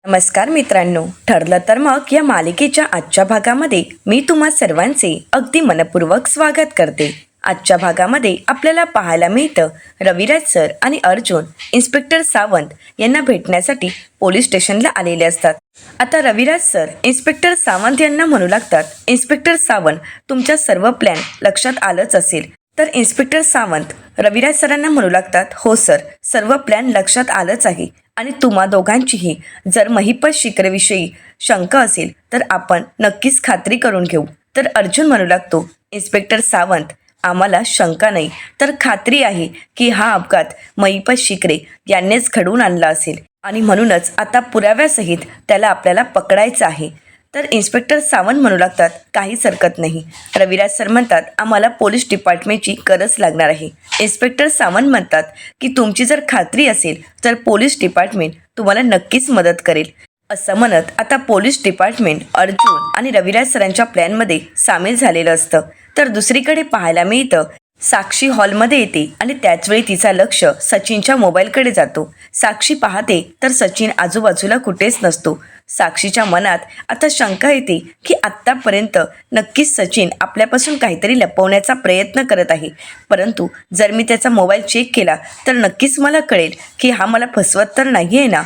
नमस्कार मित्रांनो, ठरलं तर मग या मालिकेच्या आजच्या भागामध्ये मी तुम्हा सर्वांचे अगदी मनपूर्वक स्वागत करते. आजच्या भागामध्ये आपल्याला पाहायला मिळतं रविराज सर आणि अर्जुन इन्स्पेक्टर सावंत यांना भेटण्यासाठी पोलीस स्टेशनला आलेले असतात. आता रविराज सर इन्स्पेक्टर सावंत यांना म्हणू लागतात, इन्स्पेक्टर सावंत, तुमच्या सर्व प्लॅन लक्षात आलंच असेल. तर इन्स्पेक्टर सावंत रविराज सरांना म्हणू लागतात, हो सर, सर्व प्लॅन लक्षात आलंच आहे आणि तुम्हा दोघांचीही जर महिपत शिकरेविषयी शंका असेल तर आपण नक्कीच खात्री करून घेऊ. तर अर्जुन म्हणू लागतो, इन्स्पेक्टर सावंत, आम्हाला शंका नाही तर खात्री आहे की हा अपघात महिपत शिकरे यांनीच घडवून आणला असेल आणि म्हणूनच आता पुराव्यासहित त्याला आपल्याला पकडायचं आहे. तर इन्स्पेक्टर सावंत म्हणू लागतात, काहीच हरकत नाही. रविराज सर म्हणतात, आम्हाला पोलीस डिपार्टमेंटची गरज लागणार आहे. इन्स्पेक्टर सावंत म्हणतात की तुमची जर खात्री असेल तर पोलीस डिपार्टमेंट तुम्हाला नक्कीच मदत करेल. असं म्हणत आता पोलीस डिपार्टमेंट अर्जुन आणि रविराज सरांच्या प्लॅनमध्ये सामील झालेलं असतं. तर दुसरीकडे पाहायला मिळतं साक्षी हॉलमध्ये येते आणि त्याचवेळी तिचा लक्ष सचिनच्या मोबाईलकडे जातो. साक्षी पाहते तर सचिन आजूबाजूला कुठेच नसतो. साक्षीच्या मनात आता शंका येते की आत्तापर्यंत नक्कीच सचिन आपल्यापासून काहीतरी लपवण्याचा प्रयत्न करत आहे, परंतु जर मी त्याचा मोबाईल चेक केला तर नक्कीच मला कळेल की हा मला फसवत तर नाही आहे ना.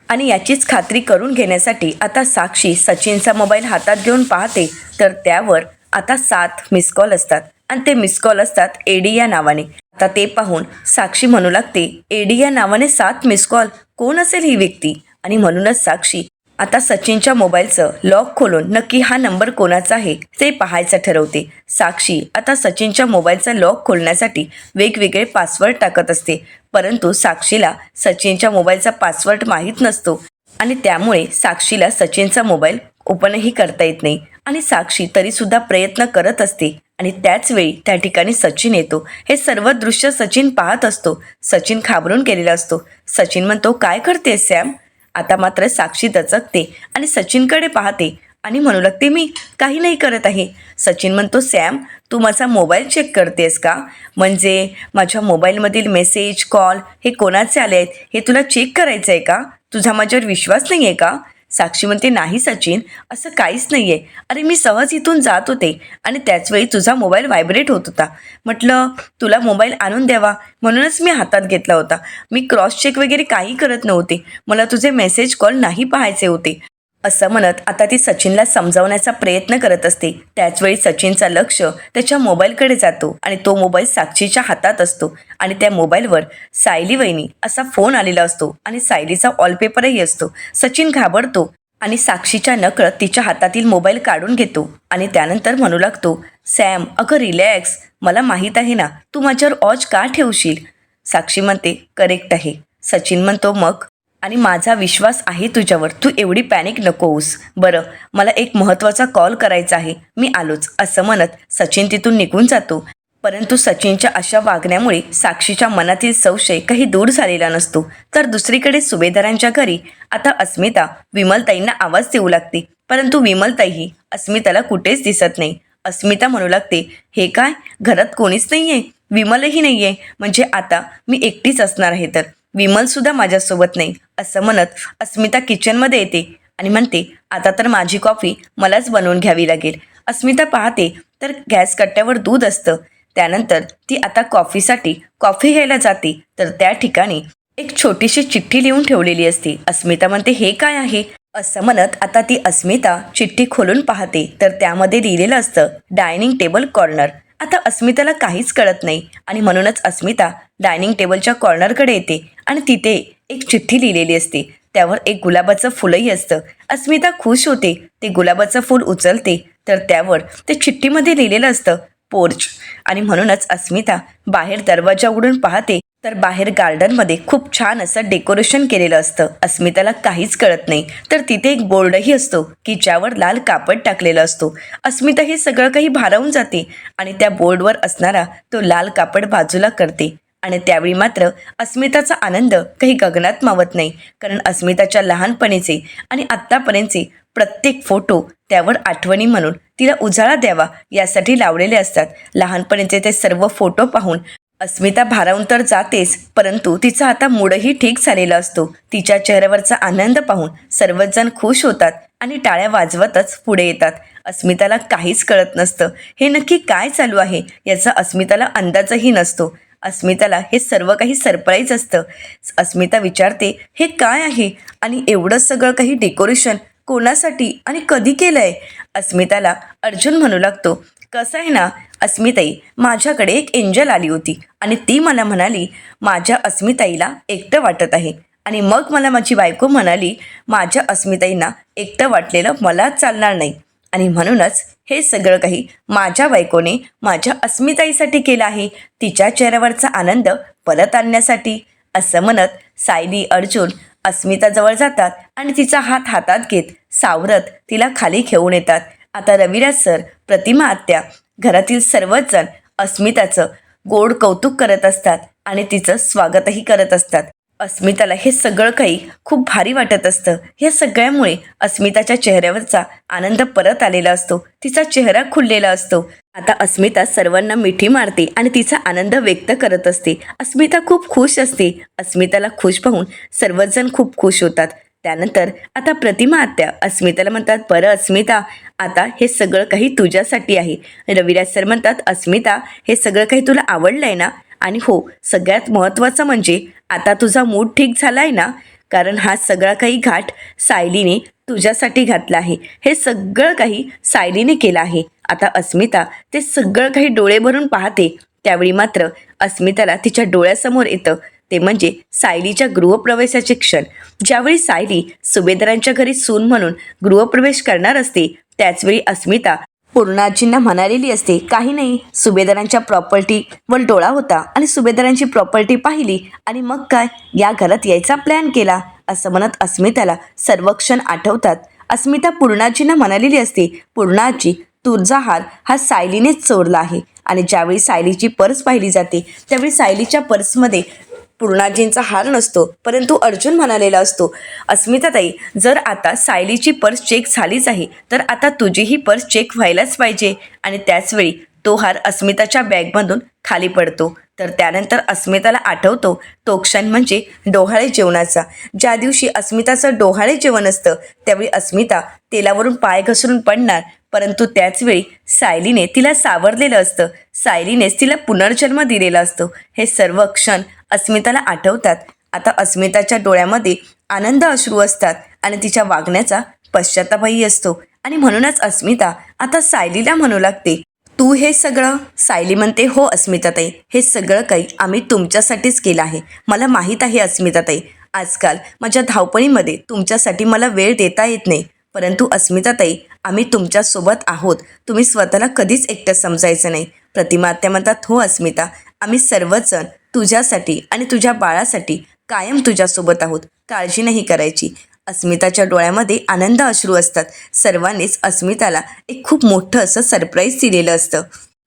आणि याचीच खात्री करून घेण्यासाठी आता साक्षी सचिनचा मोबाईल हातात घेऊन पाहते तर त्यावर आता 7 मिस कॉल असतात आणि ते मिस कॉल असतात एडी या नावाने. आता ते पाहून साक्षी म्हणू लागते, एडी या नावाने 7 मिस कॉल, कोण असेल ही व्यक्ती? आणि म्हणूनच साक्षी आता सचिनच्या मोबाईलचं लॉक खोलून नक्की हा नंबर कोणाचा आहे ते पाहायचं ठरवते. साक्षी आता सचिनच्या मोबाईलचा लॉक खोलण्यासाठी वेगवेगळे पासवर्ड टाकत असते, परंतु साक्षीला सचिनच्या मोबाईलचा पासवर्ड माहीत नसतो आणि त्यामुळे साक्षीला सचिनचा मोबाईल ओपनही करता येत नाही. आणि साक्षी तरीसुद्धा प्रयत्न करत असते आणि त्याचवेळी त्या ठिकाणी सचिन येतो. हे सर्व दृश्य सचिन पाहत असतो. सचिन घाबरून गेलेला असतो. सचिन म्हणतो, काय करतेस सॅम? आता मात्र साक्षी दचकते आणि सचिनकडे पाहते आणि म्हणू लागते, मी काही नाही करत आहे. सचिन म्हणतो, सॅम, तू माझा मोबाईल चेक करतेस का? म्हणजे माझ्या मोबाईलमधील मेसेज, कॉल हे कोणाचे आले आहेत हे तुला चेक करायचं आहे का? तुझा माझ्यावर विश्वास नाही आहे का? साक्षी म्हणते, नाही सचिन, असं काहीच नाही आहे. अरे मी सहज इथून जात होते आणि त्याचवेळी तुझा मोबाईल व्हायब्रेट होत होता. म्हटलं तुला मोबाईल आणून द्यावा म्हणूनच मी हातात घेतला होता. मी क्रॉस चेक वगैरे काही करत नव्हते. मला तुझे मेसेज कॉल नाही पाहायचे होते. असं म्हणत आता ती सचिनला समजावण्याचा प्रयत्न करत असते. त्याचवेळी सचिनचा लक्ष त्याच्या मोबाईलकडे जातो आणि तो मोबाईल साक्षीच्या हातात असतो आणि त्या मोबाईलवर सायली वहिनी असा फोन आलेला असतो आणि सायलीचा वॉलपेपरही असतो. सचिन घाबरतो आणि साक्षीच्या नकळत तिच्या हातातील मोबाईल काढून घेतो आणि त्यानंतर म्हणू लागतो, सॅम, अगं रिलॅक्स, मला माहीत आहे ना तू माझ्यावर ऑज का ठेवशील? साक्षी म्हणते, करेक्ट आहे. सचिन म्हणतो, मग? आणि माझा विश्वास आहे तुझ्यावर, तू एवढी पॅनिक नको होऊस. बरं, मला एक महत्त्वाचा कॉल करायचा आहे, मी आलोच. असं म्हणत सचिन तिथून निघून जातो. परंतु सचिनच्या अशा वागण्यामुळे साक्षीच्या मनातील संशय काही दूर झालेला नसतो. तर दुसरीकडे सुभेदारांच्या घरी आता अस्मिता विमलताईंना आवाज देऊ लागते, परंतु विमलताईही अस्मिताला कुठेच दिसत नाही. अस्मिता म्हणू लागते, हे काय, घरात कोणीच नाही आहे, विमलही नाही आहे, म्हणजे आता मी एकटीच असणार आहे. तर विमलसुद्धा माझ्यासोबत नाही. असं म्हणत अस्मिता किचनमध्ये येते आणि म्हणते, आता तर माझी कॉफी मलाच बनवून घ्यावी लागेल. अस्मिता पाहते तर गॅस कट्ट्यावर दूध असतं. त्यानंतर ती आता कॉफी घ्यायला जाते तर त्या ठिकाणी एक छोटीशी चिठ्ठी लिहून ठेवलेली असते. अस्मिता म्हणते, हे काय आहे? असं म्हणत आता ती अस्मिता चिठ्ठी खोलून पाहते तर त्यामध्ये लिहिलेलं असतं, डायनिंग टेबल कॉर्नर. आता अस्मिताला काहीच कळत नाही आणि म्हणूनच अस्मिता डायनिंग टेबलच्या कॉर्नरकडे येते आणि तिथे एक चिठ्ठी लिहिलेली असते. त्यावर एक गुलाबाचं फुलही असतं. अस्मिता खुश होते. ते गुलाबाचं फूल उचलते तर त्यावर ते चिठ्ठीमध्ये लिहिलेलं असतं, पोर्च. आणि म्हणूनच अस्मिता बाहेर दरवाजा उघडून पाहते तर बाहेर गार्डनमध्ये खूप छान असं डेकोरेशन केलेलं असतं. अस्मिताला काहीच कळत नाही. तर तिथे एक बोर्डही असतो की ज्यावर लाल कापड टाकलेला असतो. अस्मिता हे सगळं काही भारावून जाते आणि त्या बोर्डवर असणारा तो लाल कापड बाजूला करते आणि त्यावेळी मात्र अस्मिताचा आनंद काही गगनात मावत नाही, कारण अस्मिताच्या लहानपणीचे आणि आत्तापर्यंतचे प्रत्येक फोटो त्यावर आठवणी म्हणून तिला उजाळा द्यावा यासाठी लावलेले असतात. लहानपणीचे ते सर्व फोटो पाहून अस्मिता भारावून तर जातेच, परंतु तिचा आता मूडही ठीक झालेला असतो. तिच्या चेहऱ्यावरचा आनंद पाहून सर्वच जण खुश होतात आणि टाळ्या वाजवतच पुढे येतात. अस्मिताला काहीच कळत नसतं. हे नक्की काय चालू आहे याचा अस्मिताला अंदाजही नसतो. अस्मिताला हे सर्व काही सरप्राईज असतं. अस्मिता विचारते, हे काय आहे आणि एवढं सगळं काही डेकोरेशन कोणासाठी आणि कधी केलं आहे? अस्मिताला अर्जुन म्हणू लागतो, कसं आहे ना अस्मिताई, माझ्याकडे एक एंजल आली होती आणि ती मला म्हणाली माझ्या अस्मिताईला एकटं वाटत आहे. आणि मग मला माझी बायको म्हणाली माझ्या अस्मिताईंना एकटं वाटलेलं मला चालणार नाही आणि म्हणूनच हे सगळं काही माझ्या बायकोने माझ्या अस्मिताईसाठी केलं आहे, तिच्या चेहऱ्यावरचा आनंद परत आणण्यासाठी. असं म्हणत सायली, अर्जुन अस्मिताजवळ जातात आणि तिचा हात हातात घेत सावरत तिला खाली घेऊन येतात. आता रविराज सर, प्रतिमा आत्या, घरातील सर्वच जण अस्मिताचं गोड कौतुक करत असतात आणि तिचं स्वागतही करत असतात. अस्मिताला हे सगळं काही खूप भारी वाटत असतं. या सगळ्यामुळे अस्मिताच्या चेहऱ्यावरचा आनंद परत आलेला असतो. तिचा चेहरा खुललेला असतो. आता अस्मिता सर्वांना मिठी मारते आणि तिचा आनंद व्यक्त करत असते. अस्मिता खूप खुश असते. अस्मिताला खुश पाहून सर्वच जण खूप खुश होतात. त्यानंतर आता प्रतिमा आत्या अस्मिताला म्हणतात, बरं अस्मिता, आता हे सगळं काही तुझ्यासाठी आहे. रविराज सर म्हणतात, अस्मिता, हे सगळं काही तुला आवडलं आहे ना? आणि हो, सगळ्यात महत्त्वाचं म्हणजे आता तुझा मूड ठीक झाला आहे ना? कारण हा सगळा काही घाट सायलीने तुझ्यासाठी घातला आहे. हे सगळं काही सायलीने केलं आहे. आता अस्मिता ते सगळं काही डोळे भरून पाहते. त्यावेळी मात्र अस्मिताला तिच्या डोळ्यासमोर येतं ते म्हणजे सायलीच्या गृहप्रवेशाचे क्षण. ज्यावेळी सायली सुभेदारांच्या घरी सून म्हणून गृहप्रवेश करणार असते, त्याचवेळी अस्मिता पूर्णाजींना म्हणालेली असते, काही नाही, सुभेदारांच्या प्रॉपर्टीवर डोळा होता आणि सुभेदारांची प्रॉपर्टी पाहिली आणि मग काय, या घरात यायचा प्लॅन केला. असं म्हणत अस्मिताला सर्व क्षण आठवतात. अस्मिता पूर्णाजींना म्हणालेली असते, पूर्णाजी, तुझा हार हा सायलीनेच चोरला आहे. आणि ज्यावेळी सायलीची पर्स पाहिली जाते त्यावेळी सायलीच्या पर्समध्ये पूर्णाजींचा हार नसतो, परंतु अर्जुन म्हणालेला असतो, अस्मिताताई, जर आता सायलीची पर्स चेक झालीच आहे तर आता तुझीही पर्स चेक व्हायलाच पाहिजे. आणि त्याचवेळी तो हार अस्मिताच्या बॅगमधून खाली पडतो. तर त्यानंतर अस्मिताला आठवतो तो क्षण म्हणजे डोहाळे जेवणाचा. ज्या दिवशी अस्मिताचं डोहाळे जेवण असतं त्यावेळी अस्मिता तेलावरून पाय घसरून पडणार, परंतु त्याचवेळी सायलीने तिला सावरलेलं असतं. सायलीनेच तिला पुनर्जन्म दिलेला असतो. हे सर्व क्षण अस्मिताला आठवतात. आता अस्मिताच्या डोळ्यामध्ये आनंद अश्रू असतात आणि तिच्या वागण्याचा पश्चातापही असतो. आणि म्हणूनच अस्मिता आता सायलीला म्हणू लागते, तू हे सगळं? सायली म्हणते, हो अस्मिताताई, हे सगळं काही आम्ही तुमच्यासाठीच केलं आहे. मला माहीत आहे अस्मिताताई, आजकाल माझ्या धावपळीमध्ये तुमच्यासाठी मला वेळ देता येत नाही, परंतु अस्मिताताई, आम्ही तुमच्यासोबत आहोत. तुम्ही स्वतःला कधीच एकटं समजायचं नाही. प्रतिमा आत्या म्हणतात, हो अस्मिता, आम्ही सर्वच जण तुझ्यासाठी आणि तुझ्या बाळासाठी कायम तुझ्यासोबत आहोत. काळजी नाही करायची. अस्मिताच्या डोळ्यामध्ये आनंद अश्रू असतात. सर्वांनीच अस्मिताला एक खूप मोठं असं सरप्राईज दिलेलं असतं.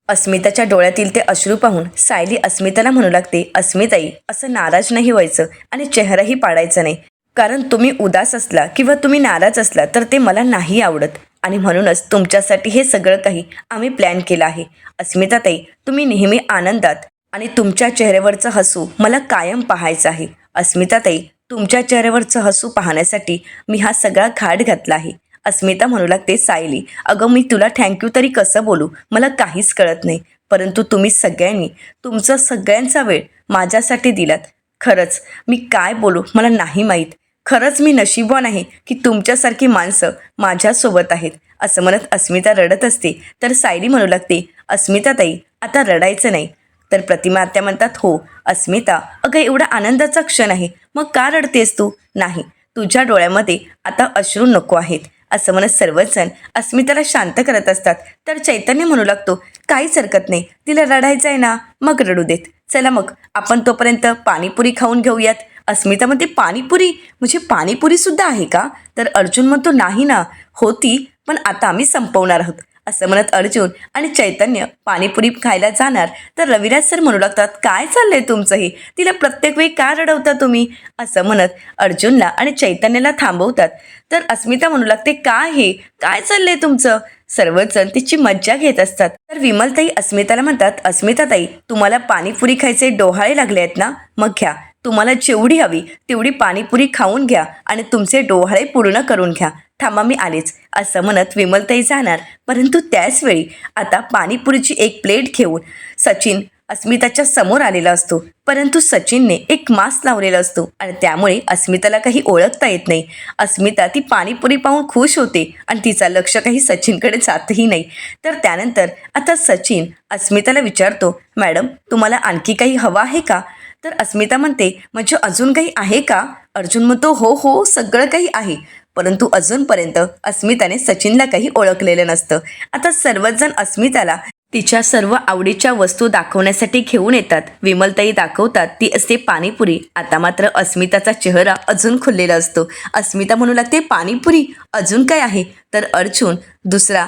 अस्मिताच्या डोळ्यातील ते अश्रू पाहून सायली अस्मिताला म्हणू लागते, अस्मिताई, असं नाराज नाही व्हायचं आणि चेहराही पाडायचा नाही, कारण तुम्ही उदास असला किंवा तुम्ही नाराज असला तर ते मला नाही आवडत. आणि म्हणूनच तुमच्यासाठी हे सगळं काही आम्ही प्लॅन केलं आहे. अस्मिताताई, तुम्ही नेहमी आनंदात आणि तुमच्या चेहऱ्यावरचं हसू मला कायम पाहायचं आहे. अस्मिताताई, तुमच्या चेहऱ्यावरचं हसू पाहण्यासाठी मी हा सगळा घाट घातला आहे. अस्मिता म्हणू लागते, सायली, अगं मी तुला थँक्यू तरी कसं बोलू, मला काहीच कळत नाही, परंतु तुम्ही सगळ्यांनी तुमचा सगळ्यांचा वेळ माझ्यासाठी दिलात. खरंच मी काय बोलू मला नाही माहीत. खरंच मी नशीबवान आहे की तुमच्यासारखी माणसं माझ्यासोबत आहेत. असं म्हणत अस्मिता रडत असते. तर सायली म्हणू लागते, अस्मिताताई, आता रडायचं नाही. तर प्रतिमा आत्या म्हणतात, हो अस्मिता, अगं एवढा आनंदाचा क्षण आहे, मग का रडतेस तू? नाही, तुझ्या डोळ्यामध्ये आता अश्रू नको आहेत. असं म्हणत सर्वच जण अस्मिताला शांत करत असतात. तर चैतन्य म्हणू लागतो, काहीच हरकत नाही, तिला रडायचं आहे ना, मग रडू देत. चला मग आपण तोपर्यंत पाणीपुरी खाऊन घेऊयात. अस्मिता म्हणते, पाणीपुरी म्हणजे पाणीपुरीसुद्धा आहे का? तर अर्जुन म्हणतो, नाही ना, होती पण आता आम्ही संपवणार आहोत. असं म्हणत अर्जुन आणि चैतन्य पाणीपुरी खायला जाणार. तर रविराज सर म्हणू लागतात, काय चाललंय तुमचं हे? तिला प्रत्येक वेळी का रडवता तुम्ही? असं म्हणत अर्जुनला आणि चैतन्याला थांबवतात. तर अस्मिता म्हणू लागते, काय हे काय चाललंय तुमचं? सर्वजण तिची मज्जा घेत असतात. तर विमलताई अस्मिताला म्हणतात, अस्मिताताई तुम्हाला पाणीपुरी खायचे डोहाळे लागले आहेत ना, मग घ्या. तुम्हाला जेवढी हवी तेवढी पाणीपुरी खाऊन घ्या आणि तुमचे डोहाळे पूर्ण करून घ्या. थांबा मी आलेच, असं म्हणत विमलताई जाणार. परंतु त्याच वेळी आता पाणीपुरीची एक प्लेट घेऊन सचिन अस्मिताच्या समोर आलेला असतो. परंतु सचिनने एक मास्क लावलेला असतो आणि त्यामुळे अस्मिताला काही ओळखता येत नाही. अस्मिता ती पाणीपुरी पाहून खुश होते आणि तिचा लक्ष काही सचिनकडे जातही नाही. तर त्यानंतर आता सचिन अस्मिताला विचारतो, मॅडम तुम्हाला आणखी काही हवं आहे का? तर अस्मिता म्हणते, म्हणजे अजून काही आहे का? अर्जुन म्हणतो, हो हो सगळं काही आहे. परंतु अजूनपर्यंत अस्मिताने सचिनला काही ओळखलेलं नसतं. आता सर्वच जण अस्मिताला तिच्या सर्व आवडीच्या वस्तू दाखवण्यासाठी घेऊन येतात. विमलताई दाखवतात ती असते पाणीपुरी. आता मात्र अस्मिताचा चेहरा अजून खुललेला असतो. अस्मिता म्हणू लागते, पाणीपुरी अजून काय आहे? तर अर्जुन दुसरा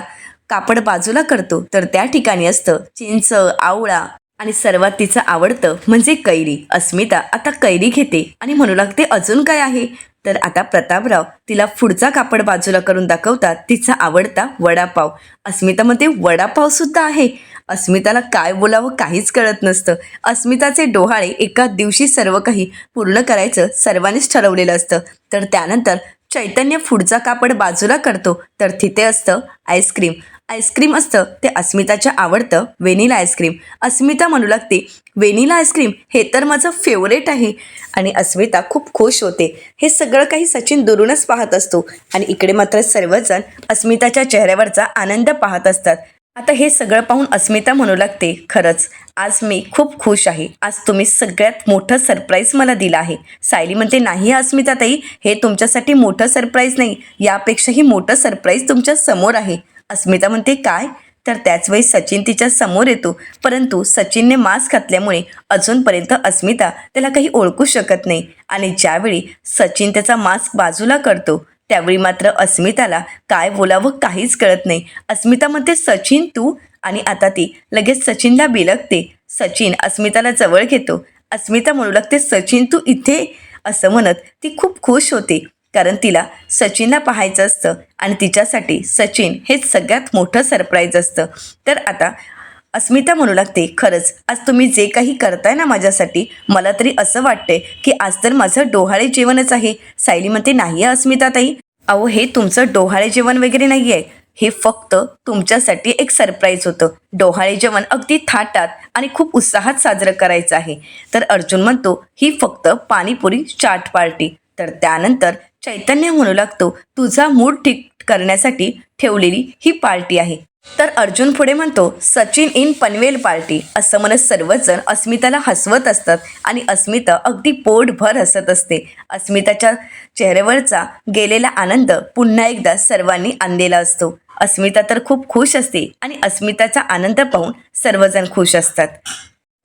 कापड बाजूला करतो. तर त्या ठिकाणी असतं चिंच, आवळा आणि सर्वात तिचं आवडतं म्हणजे कैरी. अस्मिता आता कैरी घेते आणि म्हणू लागते, अजून काय आहे? तर आता प्रतापराव तिला पुढचा कापड बाजूला करून दाखवतात तिचा आवडता वडापाव. अस्मिता म्हणते, वडापाव सुद्धा आहे? अस्मिताला काय बोलावं काहीच कळत नसतं. अस्मिताचे डोहाळे एका दिवशी सर्व काही पूर्ण करायचं सर्वांनीच ठरवलेलं असतं. तर त्यानंतर चैतन्य पुढचा कापड बाजूला करतो. तर तिथे असतं आईस्क्रीम. आईस्क्रीम असतं ते अस्मिताच्या आवडतं व्हेनिला आईस्क्रीम. अस्मिता म्हणू लागते, व्हेनिला आईस्क्रीम हे तर माझं फेवरेट आहे. आणि अस्मिता खूप खुश होते. हे सगळं काही सचिन दुरूनच पाहत असतो आणि इकडे मात्र सर्वजण अस्मिताच्या चेहऱ्यावरचा आनंद पाहत असतात. आता हे सगळं पाहून अस्मिता म्हणू लागते, खरंच आज मी खूप खुश आहे. आज तुम्ही सगळ्यात मोठं सरप्राईज मला दिलं आहे. सायली म्हणते, नाही अस्मिताताई, हे तुमच्यासाठी मोठं सरप्राईज नाही, यापेक्षाही मोठं सरप्राईज तुमच्या समोर आहे. अस्मिता म्हणते, काय? तर त्याच वेळी सचिन तिच्या समोर येतो. परंतु सचिनने मास्क घातल्यामुळे अजूनपर्यंत अस्मिता त्याला काही ओळखू शकत नाही. आणि ज्यावेळी सचिन त्याचा मास्क बाजूला करतो त्यावेळी मात्र अस्मिताला काय बोलावं काहीच कळत नाही. अस्मिता म्हणते, सचिन तू? आणि आता ती लगेच सचिनला बिलगते. सचिन अस्मिताला जवळ घेतो. अस्मिता म्हणू लागते, सचिन तू इथे? असं म्हणत ती खूप खुश होते, कारण तिला सचिनला पाहायचं असतं आणि तिच्यासाठी सचिन हेच सगळ्यात मोठं सरप्राईज असतं. तर आता अस्मिता म्हणू लागते, खरंच आज तुम्ही जे काही करताय ना माझ्यासाठी, मला तरी असं वाटतंय की आज तर माझं डोहाळे जेवणच आहे. सायली म्हणते, नाही आहे अस्मिताताई, अहो हे तुमचं डोहाळे जेवण वगैरे नाही आहे, हे फक्त तुमच्यासाठी एक सरप्राईज होतं. डोहाळे जेवण अगदी थाटात आणि खूप उत्साहात साजरं करायचं आहे. तर अर्जुन म्हणतो, ही फक्त पाणीपुरी चाट पार्टी. तर त्यानंतर चैतन्य म्हणू लागतो, तुझा मूड ठीक करण्यासाठी ठेवलेली ही पार्टी आहे. तर अर्जुन पुढे म्हणतो, सचिन इन पनवेल पार्टी. असं म्हणत सर्वजण अस्मिताला हसवत असतात आणि अस्मिता अगदी पोटभर हसत असते. अस्मिताच्या चेहऱ्यावरचा गेलेला आनंद पुन्हा एकदा सर्वांनी आणलेला असतो. अस्मिता तर खूप खुश असते आणि अस्मिताचा आनंद पाहून सर्वजण खुश असतात.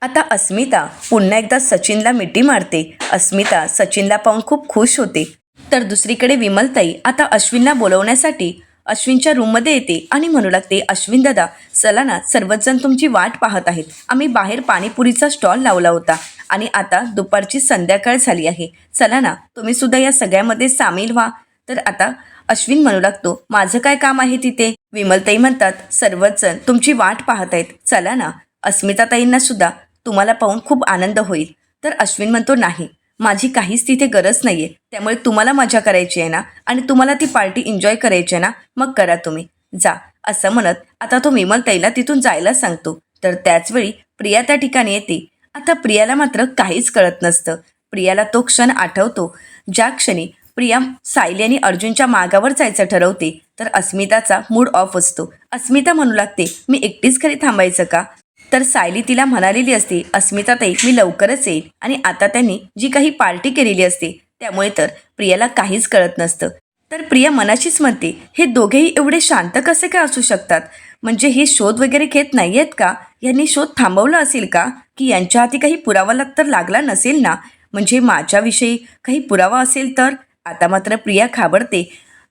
आता अस्मिता पुन्हा एकदा सचिनला मिठी मारते. अस्मिता सचिनला पाहून खूप खुश होते. तर दुसरीकडे विमलताई आता अश्विनला बोलवण्यासाठी अश्विनच्या रूममध्ये येते आणि म्हणू लागते, अश्विन दादा चला ना, सर्वजण तुमची वाट पाहत आहेत. आम्ही बाहेर पाणीपुरीचा स्टॉल लावला होता आणि आता दुपारची संध्याकाळ झाली आहे. चला ना, तुम्ही सुद्धा या सगळ्यामध्ये सामील व्हा. तर आता अश्विन म्हणू लागतो, माझं काय काम आहे तिथे? विमलताई म्हणतात, सर्वजण तुमची वाट पाहत आहेत, चला ना. अस्मिताताईंना सुद्धा तुम्हाला पाहून खूप आनंद होईल. तर अश्विन म्हणतो, नाही माझी काहीच तिथे गरज नाही आहे, त्यामुळे तुम्हाला मजा करायची आहे ना आणि तुम्हाला ती पार्टी एन्जॉय करायची आहे ना, मग करा तुम्ही, जा. असं म्हणत आता तो विमलताईला तिथून जायला सांगतो. तर त्याचवेळी प्रिया त्या ठिकाणी येते. आता प्रियाला मात्र काहीच कळत नसतं. प्रियाला तो क्षण आठवतो ज्या क्षणी प्रिया सायली आणि अर्जुनच्या मागावर जायचं ठरवते. तर अस्मिताचा मूड ऑफ असतो. अस्मिता म्हणू लागते, मी एकटीच घरी थांबायचं का? तर सायली तिला म्हणालेली असते, अस्मिताताई मी लवकरच येईल. आणि आता त्यांनी जी काही पार्टी केलेली असते त्यामुळे तर प्रियाला काहीच कळत नसतं. तर प्रिया मनाशीच म्हणते, हे दोघेही एवढे शांत कसे काय असू शकतात? म्हणजे हे शोध वगैरे घेत नाही आहेत का? यांनी शोध थांबवला असेल का? की यांच्या हाती काही पुरावा तर लागला नसेल ना? म्हणजे माझ्याविषयी काही पुरावा असेल तर? आता मात्र प्रिया घाबरते.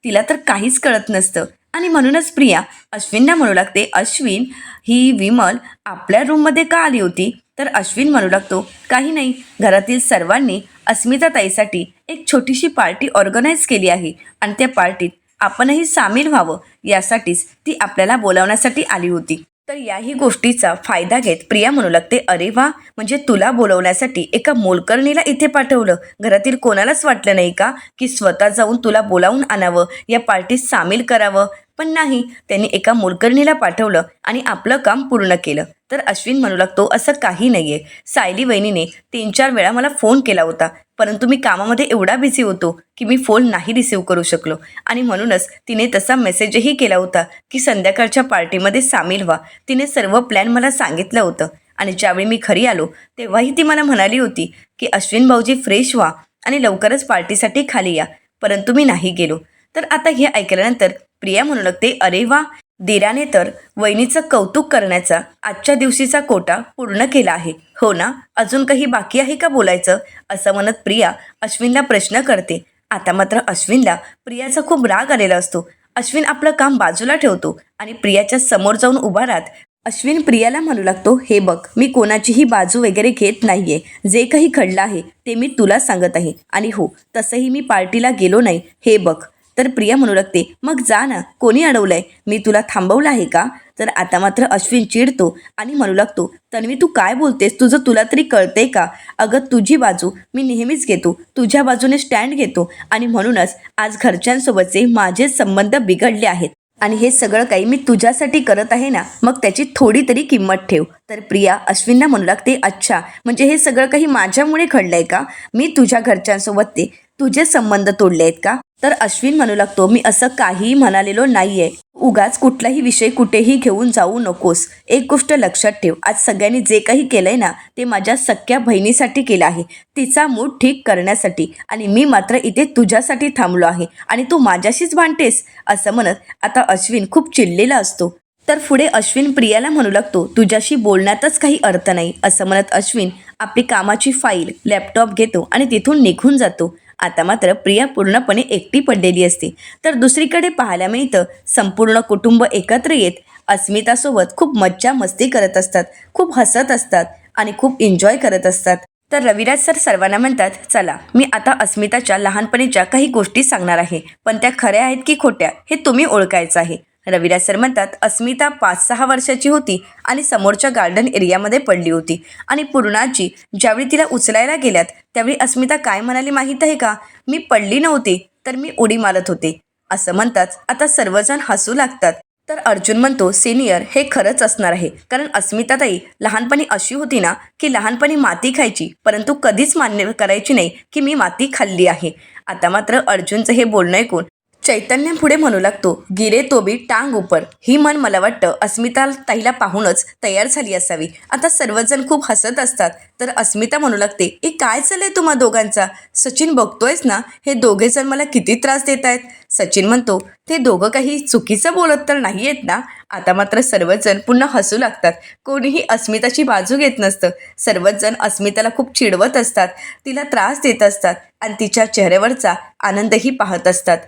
तिला तर काहीच कळत नसतं आणि म्हणूनच प्रिया अश्विनला म्हणू लागते, अश्विन ही विमल आपल्या रूममध्ये का आली होती? तर अश्विन म्हणू लागतो, काही नाही, घरातील सर्वांनी अस्मिताताईसाठी एक छोटीशी पार्टी ऑर्गनाईज केली आहे आणि त्या पार्टीत आपणही सामील व्हावं यासाठीच ती आपल्याला बोलावण्यासाठी आली होती. तर याही गोष्टीचा फायदा घेत प्रिया म्हणू लागते, अरे वा, म्हणजे तुला बोलवण्यासाठी एका मोलकरणीला इथे पाठवलं. घरातील कोणालाच वाटलं नाही का की स्वतः जाऊन तुला बोलावून आणावं, या पार्टीत सामील करावं? पण नाही, त्यांनी एका मोलकरणीला पाठवलं आणि आपलं काम पूर्ण केलं. तर अश्विन म्हणू लागतो, असं काही नाहीये. सायली वहिनीने 3-4 वेळा मला फोन केला होता, परंतु मी कामामध्ये एवढा बिझी होतो की मी फोन नाही रिसीव्ह करू शकलो, आणि म्हणूनच तिने तसा मेसेजही केला होता की संध्याकाळच्या पार्टीमध्ये सामील व्हा. तिने सर्व प्लॅन मला सांगितलं होतं, आणि ज्यावेळी मी घरी आलो तेव्हाही ती मला म्हणाली होती की अश्विन भाऊजी फ्रेश व्हा आणि लवकरच पार्टीसाठी खाली या, परंतु मी नाही गेलो. तर आता हे ऐकल्यानंतर प्रिया म्हणू लागते, अरे वा, दिराने तर वहिनीचं कौतुक करण्याचा आजच्या दिवशीचा कोटा पूर्ण केला आहे, हो ना? अजून काही बाकी आहे का बोलायचं? असं म्हणत प्रिया अश्विनला प्रश्न करते. आता मात्र अश्विनला प्रियाचा खूप राग आलेला असतो. अश्विन आपलं काम बाजूला ठेवतो आणि प्रियाच्या समोर जाऊन उभा राहत अश्विन प्रियाला म्हणू लागतो, हे बघ, मी कोणाचीही बाजू वगैरे घेत नाहीये. जे काही घडलं आहे ते मी तुला सांगत आहे, आणि हो, तसंही मी पार्टीला गेलो नाही, हे बघ. तर प्रिया म्हणू लागते, मग जा ना, कोणी अडवलंय? मी तुला थांबवलं आहे का? तर आता मात्र अश्विन चिडतो आणि म्हणू लागतो, तन्वी तू काय बोलतेस? तुझं तुला तरी कळतंय का? अगं तुझी बाजू मी नेहमीच घेतो, तुझ्या बाजूने स्टँड घेतो, आणि म्हणूनच आज घरच्यांसोबतचे माझे संबंध बिघडले आहेत, आणि हे सगळं काही मी तुझ्यासाठी करत आहे ना, मग त्याची थोडी तरी किंमत ठेव. तर प्रिया अश्विनला म्हणू लागते, अच्छा, म्हणजे हे सगळं काही माझ्यामुळे घडलंय का? मी तुझ्या घरच्यांसोबत ते तुझे संबंध तोडले आहेत का? तर अश्विन म्हणू लागतो, मी असं काहीही म्हणालेलो नाहीये. उगाच कुठलाही विषय कुठेही घेऊन जाऊ नकोस. एक गोष्ट लक्षात ठेव, आज सगळ्यांनी जे काही केलंय ना ते माझ्या सख्या बहिणीसाठी केलं आहे, तिचा मूड ठीक करण्यासाठी, आणि मी मात्र इथे तुझ्यासाठी थांबलो आहे आणि तू माझ्याशीच भांडतेस. असं म्हणत आता अश्विन खूप चिडलेला असतो. तर पुढे अश्विन प्रियाला म्हणू लागतो, तुझ्याशी बोलण्यातच काही अर्थ नाही. असं म्हणत अश्विन आपली कामाची फाईल लॅपटॉप घेतो आणि तिथून निघून जातो. आता मात्र प्रिया पूर्णपणे एकटी पडलेली असते. तर दुसरीकडे पाहायला मिळतं, संपूर्ण कुटुंब एकत्र येत अस्मितासोबत खूप मज्जा मस्ती करत असतात, खूप हसत असतात आणि खूप एन्जॉय करत असतात. तर रविराज सर सर्वांना म्हणतात, चला, मी आता अस्मिताच्या लहानपणीच्या काही गोष्टी सांगणार आहे, पण त्या खऱ्या आहेत की खोट्या हे तुम्ही ओळखायचं आहे. रविराज सर म्हणतात, अस्मिता 5-6 वर्षाची होती आणि समोरच्या गार्डन एरियामध्ये पडली होती, आणि पूर्णाजी ज्यावेळी तिला उचलायला गेल्यात त्यावेळी अस्मिता काय म्हणाली माहीत आहे का? मी पडली नव्हती, तर मी उडी मारत होते. असं म्हणताच आता सर्वजण हसू लागतात. तर अर्जुन म्हणतो, सिनियर, हे खरंच असणार आहे, कारण अस्मिताताई लहानपणी अशी होती ना की लहानपणी माती खायची, परंतु कधीच मान्य करायची नाही की मी माती खाल्ली आहे. आता मात्र अर्जुनचं हे बोलणं ऐकून चैतन्य पुढे म्हणू लागतो, गिरे तो बी टांग उपर. ही म्हण मला वाटतं अस्मिता ताईला पाहूनच तयार झाली असावी. आता सर्वजण खूप हसत असतात. तर अस्मिता म्हणू लागते, ए काय चाललंय तुम्हा दोघांचा? सचिन बघतोयस ना, हे दोघे जण मला किती त्रास देत आहेत. सचिन म्हणतो, ते दोघं काही चुकीचं बोलत तर नाही आहेत ना? आता मात्र सर्वजण पुन्हा हसू लागतात. कोणीही अस्मिताची बाजू घेत नसतं. सर्वच जण अस्मिताला खूप चिडवत असतात, तिला त्रास देत असतात आणि तिच्या चेहऱ्यावरचा आनंदही पाहत असतात,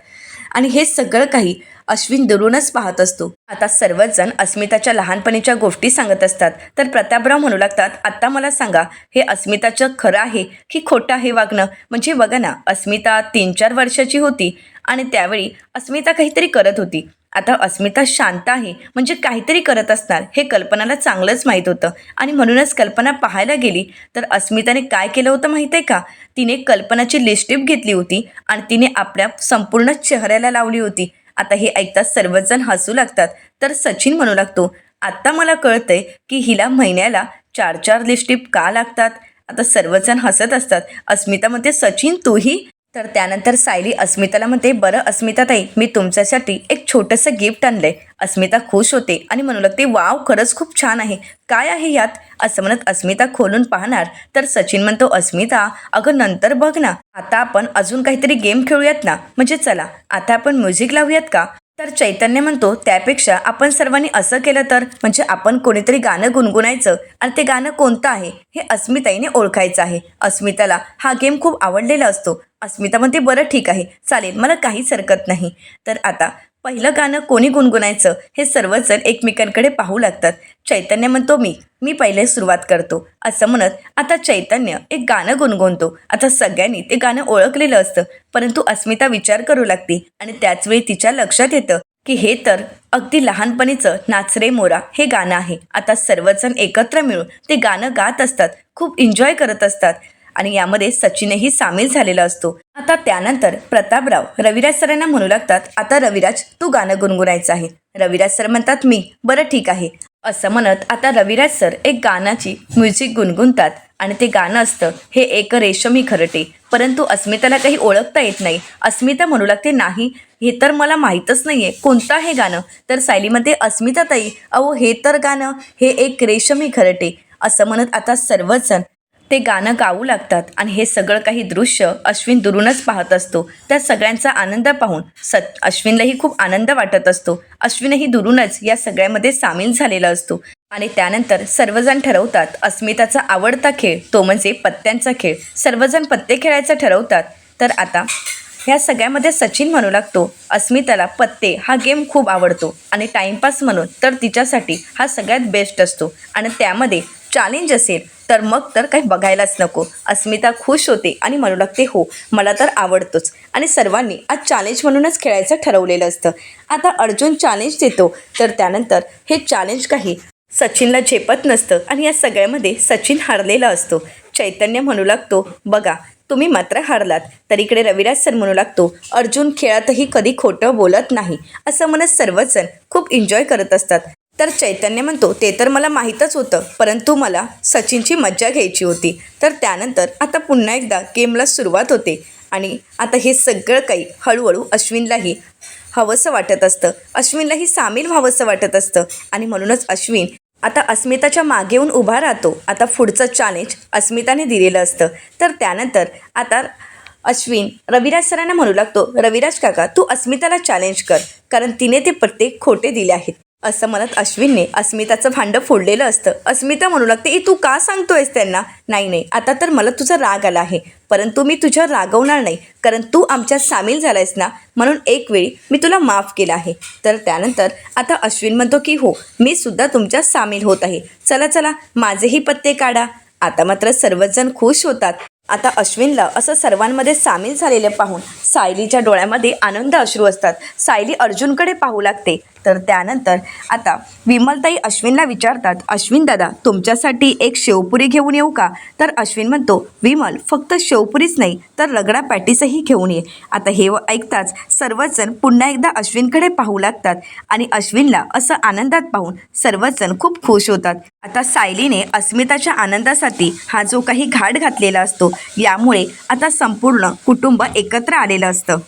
आणि हे सगळं काही अश्विन दुरूनच पाहत असतो. आता सर्वच जण अस्मिताच्या लहानपणीच्या गोष्टी सांगत असतात. तर प्रतापराव म्हणू लागतात, आता मला सांगा, हे अस्मिताचं खरं आहे की खोटं आहे वागणं? म्हणजे बघा ना, अस्मिता 3-4 वर्षाची होती आणि त्यावेळी अस्मिता काहीतरी करत होती. आता अस्मिता शांत आहे म्हणजे काहीतरी करत असणार हे कल्पनाला चांगलंच माहीत होतं, आणि म्हणूनच कल्पना पाहायला गेली तर अस्मिताने काय केलं होतं माहीत आहे का? तिने कल्पनाची लिपस्टिक घेतली होती आणि तिने आपल्या संपूर्ण चेहऱ्याला लावली होती. आता हे ऐकताच सर्वजण हसू लागतात. तर सचिन म्हणू लागतो, आत्ता मला कळतंय की हिला महिन्याला 4-4 लिपस्टिक का लागतात. आता सर्वजण हसत असतात. अस्मिता म्हणते, सचिन तूही? तर त्यानंतर सायली अस्मिताला म्हणते, बरं अस्मिताताई, मी तुमच्यासाठी एक छोटंसं गिफ्ट आणलंय. अस्मिता खुश होते आणि म्हणू लागते, वाव, खरंच खूप छान आहे, काय आहे यात? असं म्हणत अस्मिता खोलून पाहणार तर सचिन म्हणतो, अस्मिता, अगं नंतर बघ ना, आता आपण अजून काहीतरी गेम खेळूयात ना, म्हणजे चला आता आपण म्युझिक लावूयात का? तर चैतन्य म्हणतो, त्यापेक्षा आपण सर्वांनी असं केलं तर, म्हणजे आपण कोणीतरी गाणं गुणगुणायचं आणि ते गाणं कोणतं आहे हे अस्मिताईने ओळखायचं आहे. अस्मिताला हा गेम खूप आवडलेला असतो. अस्मिता म्हणते बरं ठीक आहे, चालेल, मला काहीच हरकत नाही. तर आता पहिलं गाणं कोणी गुणगुणायचं हे सर्वजण एकमेकांकडे पाहू लागतात. चैतन्य म्हणतो मी पहिले सुरुवात करतो असं म्हणत आता चैतन्य एक गाणं गुणगुणतो. आता सगळ्यांनी ते गाणं ओळखलेलं असतं, परंतु अस्मिता विचार करू लागते आणि त्याचवेळी तिच्या लक्षात येतं की हे तर अगदी लहानपणीचं नाच रे मोरा हे गाणं आहे. आता सर्वजण एकत्र मिळून ते गाणं गात असतात, खूप एन्जॉय करत असतात आणि यामध्ये सचिनही सामील झालेला असतो. आता त्यानंतर प्रतापराव रविराज सरांना म्हणू लागतात, आता रविराज तू गाणं गुणगुणायचं आहे. रविराज सर म्हणतात बरं ठीक आहे असं म्हणत आता रविराज सर एक गाण्याची म्युझिक गुणगुणतात आणि ते गाणं असतं हे एक रेशमी खरटे. परंतु अस्मिताला काही ओळखता येत नाही. अस्मिता म्हणू लागते नाही, हे तर मला माहीतच नाही आहे, कोणतं आहे गाणं. तर सायलीमध्ये अस्मिता ताई अहो हे तर गाणं हे एक रेशमी खरटे असं म्हणत आता सर्वजण ते गाणं गाऊ लागतात आणि हे सगळं काही दृश्य अश्विन दुरूनच पाहत असतो. त्या सगळ्यांचा आनंद पाहून अश्विनलाही खूप आनंद वाटत असतो. अश्विनही दुरूनच या सगळ्यामध्ये सामील झालेला असतो आणि त्यानंतर सर्वजण ठरवतात अस्मिताचा आवडता खेळ तो म्हणजे पत्त्यांचा खेळ. सर्वजण पत्ते खेळायचं ठरवतात. तर आता ह्या सगळ्यामध्ये सचिन म्हणू लागतो अस्मिताला पत्ते हा गेम खूप आवडतो आणि टाईमपास म्हणून तर तिच्यासाठी हा सगळ्यात बेस्ट असतो आणि त्यामध्ये चॅलेंज असेल तर मग तर काही बघायलाच नको. अस्मिता खुश होते आणि म्हणू लागते हो मला तर आवडतोच आणि सर्वांनी आज चॅलेंज म्हणूनच खेळायचं ठरवलेलं असतं. आता अर्जुन चॅलेंज देतो तर त्यानंतर हे चॅलेंज काही सचिनला झेपत नसतं आणि या सगळ्यामध्ये सचिन हारलेला असतो. चैतन्य म्हणू लागतो बघा तुम्ही मात्र हारलात. तर इकडे रविराज सर म्हणू लागतो अर्जुन खेळातही कधी खोटं बोलत नाही असं म्हणत सर्वजण खूप एन्जॉय करत असतात. तर चैतन्य म्हणतो ते तर मला माहीतच होतं, परंतु मला सचिनची मज्जा घ्यायची होती. तर त्यानंतर आता पुन्हा एकदा गेमला सुरुवात होते आणि आता हे सगळं काही हळूहळू अश्विनलाही हवंसं वाटत असतं, अश्विनलाही सामील व्हावंसं वाटत असतं आणि म्हणूनच अश्विन आता अस्मिताच्या मागे येऊन उभा राहतो. आता पुढचं चॅलेंज अस्मिताने दिलेलं असतं. तर त्यानंतर आता अश्विन रविराज सरांना म्हणू लागतो रविराज काका तू अस्मिताला चॅलेंज कर, कारण तिने ते पत्ते खोटे दिले आहेत असं म्हणत अश्विनने अस्मिताचं भांडं फोडलेलं असतं. अस्मिता म्हणू लागते तू का सांगतोयस त्यांना. नाही आता तर मला तुझा राग आला आहे, परंतु मी तुझ्यावर रागवणार नाही, कारण तू आमच्यात सामील झालायस ना, म्हणून एक वेळी मी तुला माफ केलं आहे. तर त्यानंतर आता अश्विन म्हणतो की हो मी सुद्धा तुमच्यात सामील होत आहे, चला माझेही पत्ते काढा. आता मात्र सर्वजण खुश होतात. आता अश्विनला असं सर्वांमध्ये सामील झालेलं पाहून सायलीच्या डोळ्यामध्ये आनंद अश्रू असतात. सायली अर्जुनकडे पाहू लागते. तर त्यानंतर आता विमलताई अश्विनला विचारतात अश्विन दादा तुमच्यासाठी एक शेवपुरी घेऊन येऊ का. तर अश्विन म्हणतो विमल फक्त शेवपुरीच नाही तर रगडा पॅटीसही घेऊन ये. आता हे ऐकताच सर्वजण पुन्हा एकदा अश्विनकडे पाहू लागतात आणि अश्विनला असं आनंदात पाहून सर्वजण खूप खुश होतात. आता सायलीने अस्मिताच्या आनंदासाठी हा जो काही घाट घातलेला असतो यामुळे आता संपूर्ण कुटुंब एकत्र आलेलं असतं.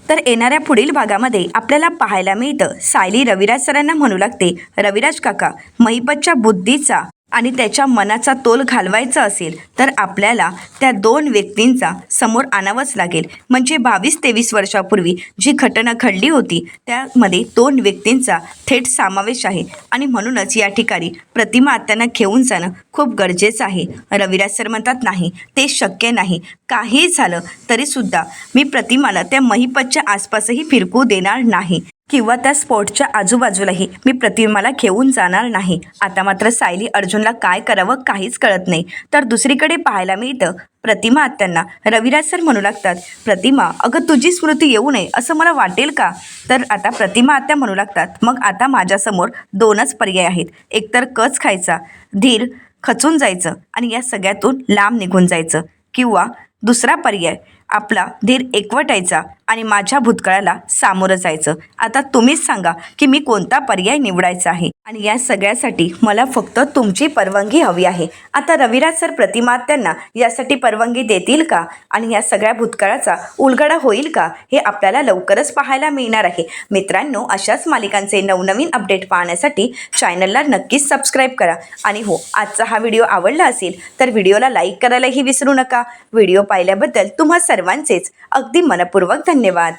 तर येणाऱ्या पुढील भागामध्ये आपल्याला पाहायला मिळतं सायली रविराज सरांना म्हणू लागते रविराज काका महिपतच्या बुद्धीचा आणि त्याच्या मनाचा तोल घालवायचा असेल तर आपल्याला त्या दोन व्यक्तींचा समोर आणावंच लागेल. म्हणजे 22-23 वर्षापूर्वी जी घटना घडली होती त्यामध्ये दोन व्यक्तींचा थेट समावेश आहे आणि म्हणूनच या ठिकाणी प्रतिमा आत्यांना घेऊन जाणं खूप गरजेचं आहे. रविराज सर म्हणतात नाही ते शक्य नाही, काही झालं तरीसुद्धा मी प्रतिमाला त्या महिपतच्या आसपासही फिरकू देणार नाही किंवा त्या स्पॉटच्या आजूबाजूलाही मी प्रतिमाला घेऊन जाणार नाही. आता मात्र सायली अर्जुनला काय करावं काहीच कळत नाही. तर दुसरीकडे पाहायला मिळतं प्रतिमा आत्यांना रविराज सर म्हणू लागतात प्रतिमा अगं तुझी स्मृती येऊ नये असं मला वाटेल का. तर आता प्रतिमा आत्या म्हणू लागतात मग आता माझ्यासमोर दोनच पर्याय आहेत, एकतर कच खायचा, धीर खचून जायचं आणि या सगळ्यातून लांब निघून जायचं, किंवा दुसरा पर्याय आपला धीर एकवटायचा आणि माझ्या भूतकाळाला सामोरं जायचं. आता तुम्हीच सांगा की मी कोणता पर्याय निवडायचा आहे आणि या सगळ्यासाठी मला फक्त तुमची परवानगी हवी आहे. आता रविराज सर प्रतिमा आत्यांना यासाठी परवानगी देतील का आणि या सगळ्या भूतकाळाचा उलगडा होईल का हे आपल्याला लवकरच पाहायला मिळणार आहे. मित्रांनो अशाच मालिकांचे नवनवीन अपडेट पाहण्यासाठी चॅनलला नक्कीच सबस्क्राईब करा आणि हो आजचा हा व्हिडिओ आवडला असेल तर व्हिडिओला लाईक करायलाही विसरू नका. व्हिडिओ पाहिल्याबद्दल तुम्हा सर्वांचेच अगदी मनपूर्वक धन्यवाद.